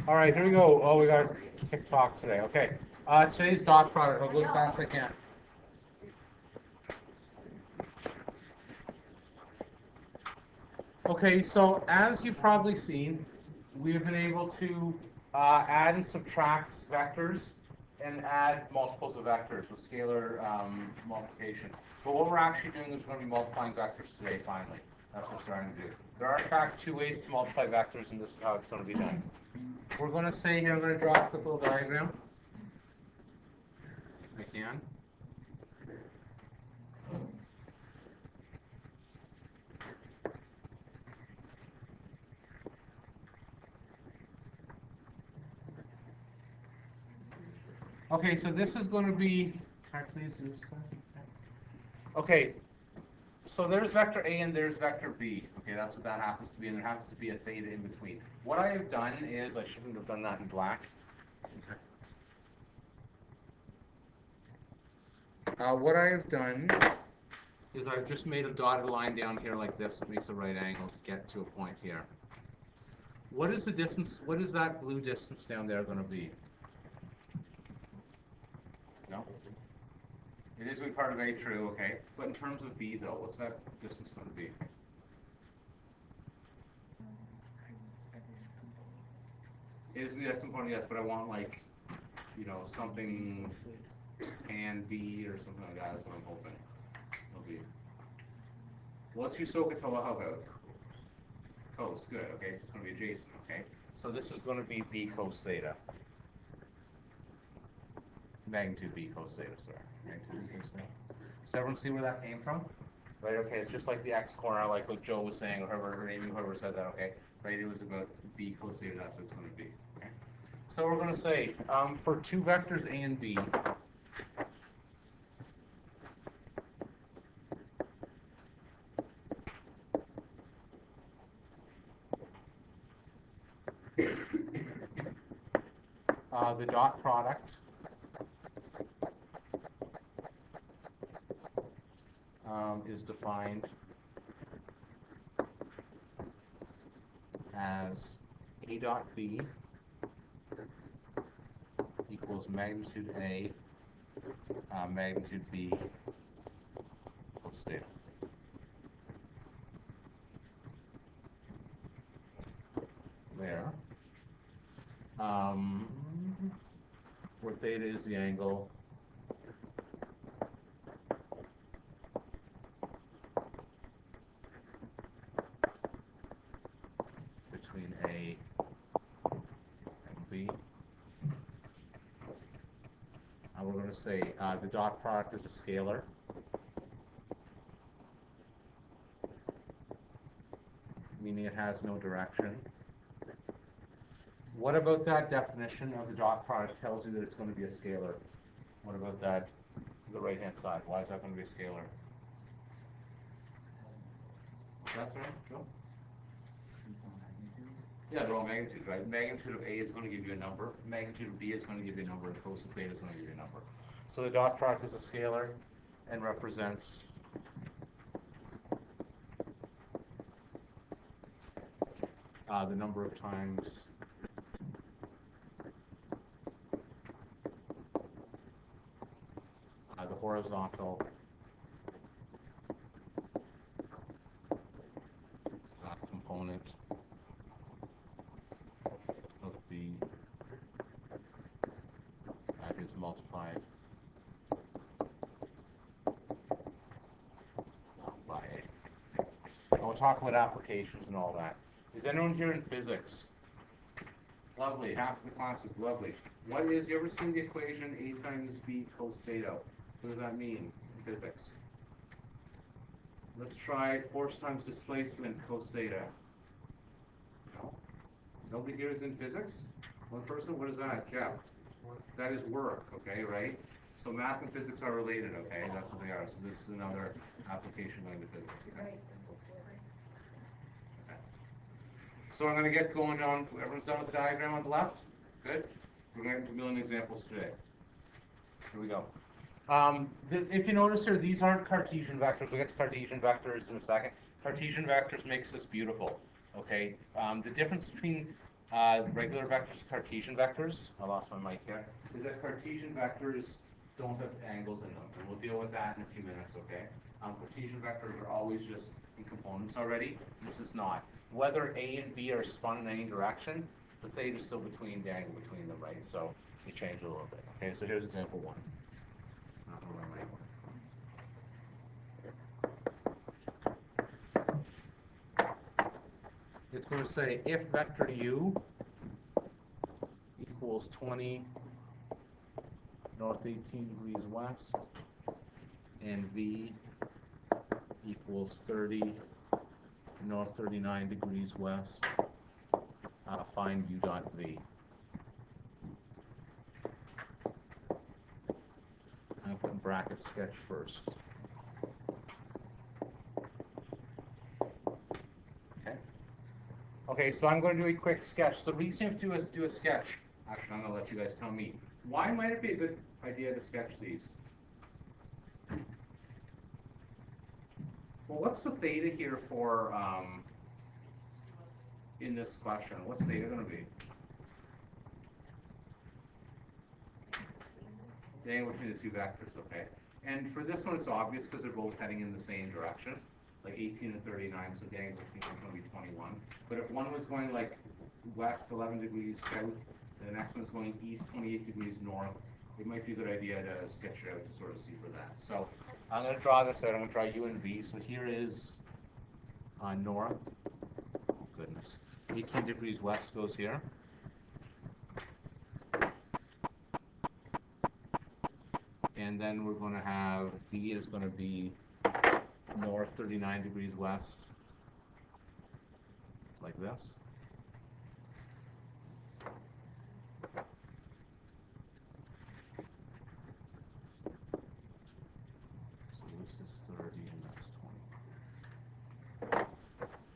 All right, here we go. Oh, we got TikTok today. Okay. Today's dot product. I'll go as fast as I can. Okay, so as you've probably seen, we have been able to add and subtract vectors and add multiples of vectors with scalar multiplication. But what we're actually doing is we're going to be multiplying vectors today, finally. That's what we're starting to do. There are, in fact, two ways to multiply vectors, and this is how it's going to be done. We're going to say here, I'm going to draw a quick little diagram, if I can. Okay, so this is going to be, can I please do this, guys? Okay, so there's vector A and there's vector B. Okay, that's what that happens to be, and there happens to be a theta in between. What I have done is, I shouldn't have done that in black. Okay. What I have done is I've just made a dotted line down here like this. It makes a right angle to get to a point here. What is the distance, what is that blue distance down there going to be? No? It is going to be part of A, true, okay. But in terms of B, though, what's that distance going to be? It is going to be that component, yes, but I want, like, you know, something tan B or something like that is what I'm hoping it'll be. Well, let's use SOHCAHTOA, how about? Cos, good, okay, it's going to be adjacent, okay. So this is going to be B cos theta. Magnitude B cos theta, sorry. Magnitude B cos theta. Does everyone see where that came from? Right, okay, it's just like the x corner, like what Joe was saying, or whoever, or Amy, whoever said that, okay? Right, it was about B cos theta, that's what it's going to be, okay? So we're going to say, for two vectors A and B, the dot product is defined as A dot B equals magnitude A, magnitude B cos theta. There. Where theta is the angle between A and B. We're going to say the dot product is a scalar. Meaning it has no direction. What about that definition of the dot product tells you that it's going to be a scalar? What about that, the right-hand side? Why is that going to be a scalar? That's right, Joe? Yeah, they're all magnitudes, right? Magnitude of A is going to give you a number. Magnitude of B is going to give you a number. And cos of theta is going to give you a number. So the dot product is a scalar and represents the number of times the horizontal component of B is multiplied by A. And we'll talk about applications and all that. Is anyone here in physics? Lovely. Half of the class is lovely. What is, you ever seen the equation A times B cos theta? What does that mean in physics? Let's try force times displacement cos theta. No? Nobody here is in physics? One person? What is that? Jeff? That is work, okay, right? So math and physics are related, okay? That's what they are. So this is another application going to physics, okay? So I'm going to get going on. Everyone's done with the diagram on the left? Good? We're going to do a million examples today. Here we go. If you notice here, these aren't Cartesian vectors. We'll get to Cartesian vectors in a second. Cartesian vectors makes this beautiful. Okay? The difference between Regular vectors, Cartesian vectors. I lost my mic here. Is that Cartesian vectors don't have angles in them, and we'll deal with that in a few minutes, okay? Cartesian vectors are always just in components already. This is not. Whether A and B are spun in any direction, the theta is still between the angle between them, right? So you change a little bit. Okay, so here's example 1. It's going to say if vector u equals 20 north 18 degrees west and v equals 30 north 39 degrees west, find u dot v. I'll put in bracket sketch first. Okay, so I'm going to do a quick sketch. The reason you have to do a sketch, actually, I'm going to let you guys tell me. Why might it be a good idea to sketch these? Well, what's the theta here for, in this question? What's theta going to be? The angle between the two vectors, okay? And for this one, it's obvious because they're both heading in the same direction. Like 18 and 39, so the angle between them is going to be 21. But if one was going like west 11 degrees south, and the next one's going east 28 degrees north, it might be a good idea to sketch it out to sort of see for that. So I'm going to draw this out. I'm going to draw U and V. So here is north. Oh, goodness. 18 degrees west goes here. And then we're going to have V is going to be north 39 degrees west, like this. So this is 30 and that's 20.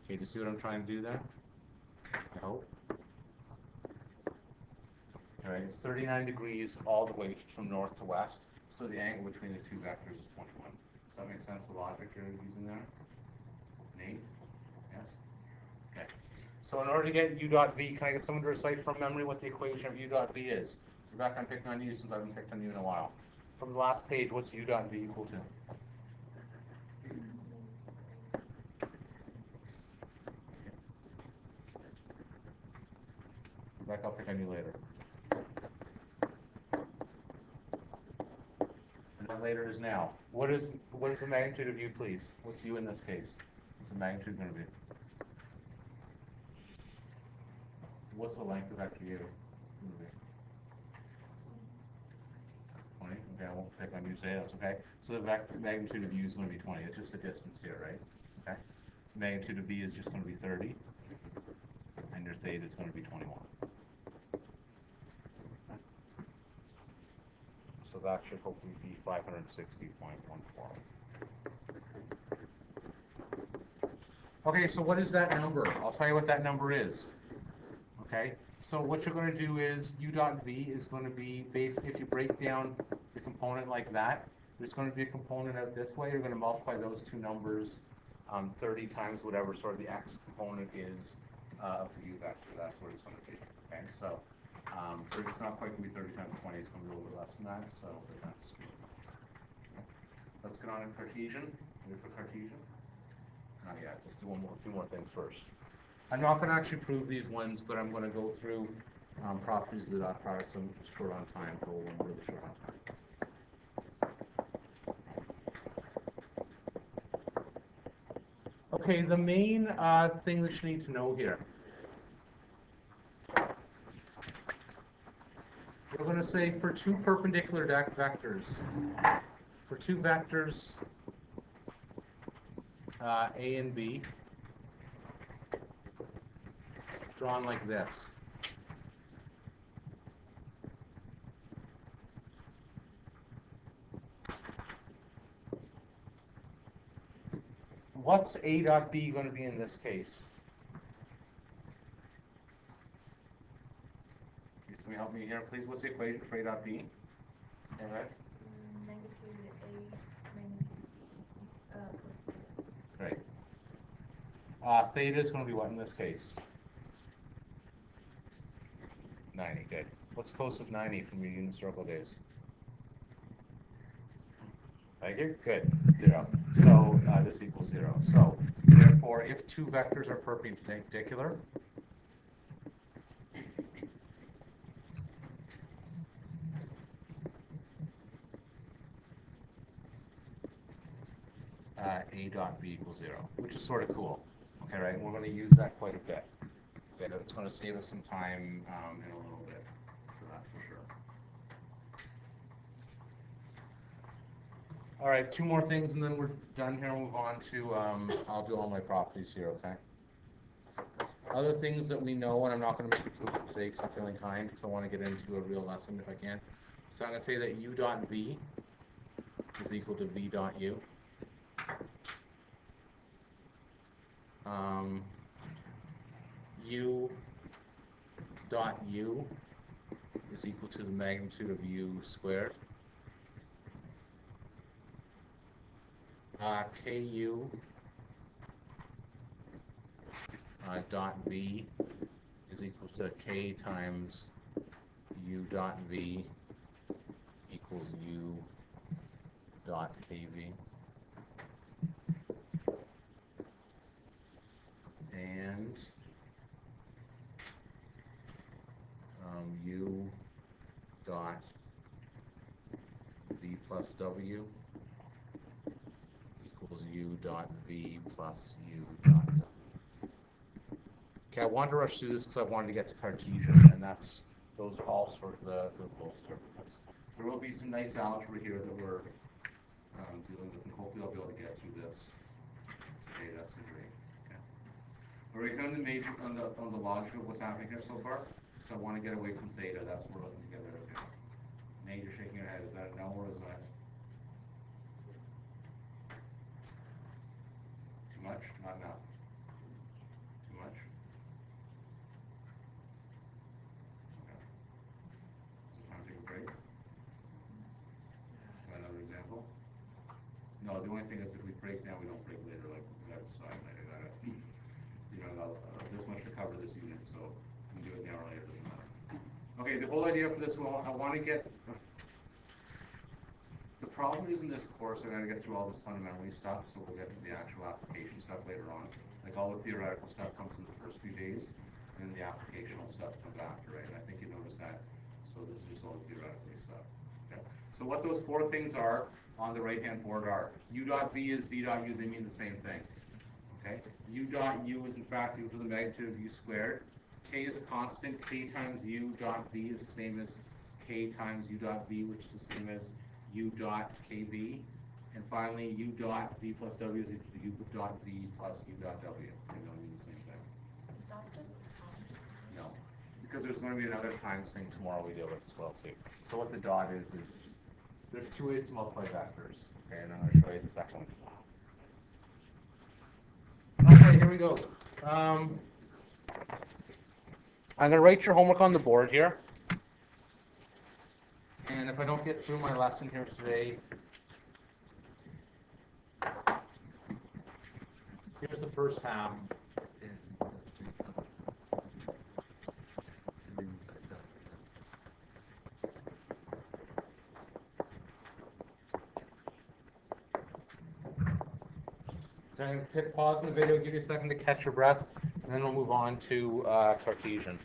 Okay, do you see what I'm trying to do there? I hope. All right, it's 39 degrees all the way from north to west, so the angle between the two vectors is 21. Does that make sense, the logic you're using there? Nate? Yes? Okay. So in order to get u dot v, can I get someone to recite from memory what the equation of u dot v is? Rebecca, I'm picking on you since I haven't picked on you in a while. From the last page, what's u dot v equal to? Rebecca, I'll pick on you later. And that later is now. What is the magnitude of u, please? What's u in this case? What's the magnitude going to be? What's the length of vector u? 20. Okay, I won't pick on you today. That's okay. So the magnitude of u is going to be 20. It's just the distance here, right? Okay. Magnitude of v is just going to be 30, and your theta is going to be 21. So that should hopefully be 560.14. Okay, so what is that number? I'll tell you what that number is. Okay, so what you're going to do is u dot v is going to be basically, if you break down the component like that, there's going to be a component out this way. You're going to multiply those two numbers 30 times whatever sort of the x component is of the u vector. That's what it's going to be. Okay, so it's not quite going to be 30 times 20. It's going to be a little bit less than that. So that's okay. Let's get on in Cartesian. Ready for Cartesian? Not yet. Let's do a few more things first. I'm not going to actually prove these ones, but I'm going to go through properties of the dot products. I'm short on time. I'm really short on time. Okay, the main thing that you need to know here. We're going to say for two perpendicular vectors, for two vectors A and B, drawn like this. What's A dot B going to be in this case? Can somebody help me here, please? What's the equation for A dot B? All right. Negative A minus B. Right. Theta is going to be what in this case? 90, good. What's cos of 90 from your unit circle days? Thank you, good, 0. So this equals 0. So therefore, if two vectors are perpendicular, A dot B equals 0, which is sort of cool. Okay, right? And we're going to use that quite a bit. Okay, it's going to save us some time in a little bit for that, for sure. All right, 2 more things, and then we're done here. Move on to, I'll do all my properties here, okay? Other things that we know, and I'm not going to make the proof today because I'm feeling kind, because I want to get into a real lesson if I can. So I'm going to say that U dot V is equal to V dot U. U dot U is equal to the magnitude of U squared. KU dot V is equal to K times U dot V equals U dot KV. And U dot V plus W equals U dot V plus U dot W. Okay, I wanted to rush through this because I wanted to get to Cartesian, and those are all sort of the bolster. There will be some nice algebra here that we're dealing with, and hopefully I'll be able to get through this today. That's the dream. Okay. We're kind of the major on the logic of what's happening here so far. So I want to get away from theta. That's what we're looking to get rid of here. Nate, you're shaking your head. Is that a no or is that too much? Not enough. Too much? Okay. Is it time to take a break? Another example? No, the only thing is if we break now, we don't break later. Like we got to decide later. This much to cover this unit, so we can do it now or later. Doesn't matter. Okay, the whole idea for this, I want to get. The problem is in this course, I got to get through all this fundamentally stuff, so we'll get to the actual application stuff later on. Like all the theoretical stuff comes in the first few days, and then the applicational stuff comes after, right? And I think you noticed that. So this is just all the theoretical stuff. Okay. So what those 4 things are on the right-hand board are U dot V is V dot U. They mean the same thing. Okay. U dot U is in fact equal to the magnitude of U squared. K is a constant. K times U dot V is the same as K times U dot V, which is the same as U dot KV. And finally, U dot V plus W is equal to U dot V plus U dot W. They don't mean the same thing. Not just No. Because there's going to be another times thing tomorrow we deal with as well, too. So what the dot is there's 2 ways to multiply vectors. Okay, and I'm going to show you the second one. Okay, here we go. I'm going to write your homework on the board here. And if I don't get through my lesson here today, here's the first half. I'm going to hit pause in the video, give you a second to catch your breath, and then we'll move on to Cartesian.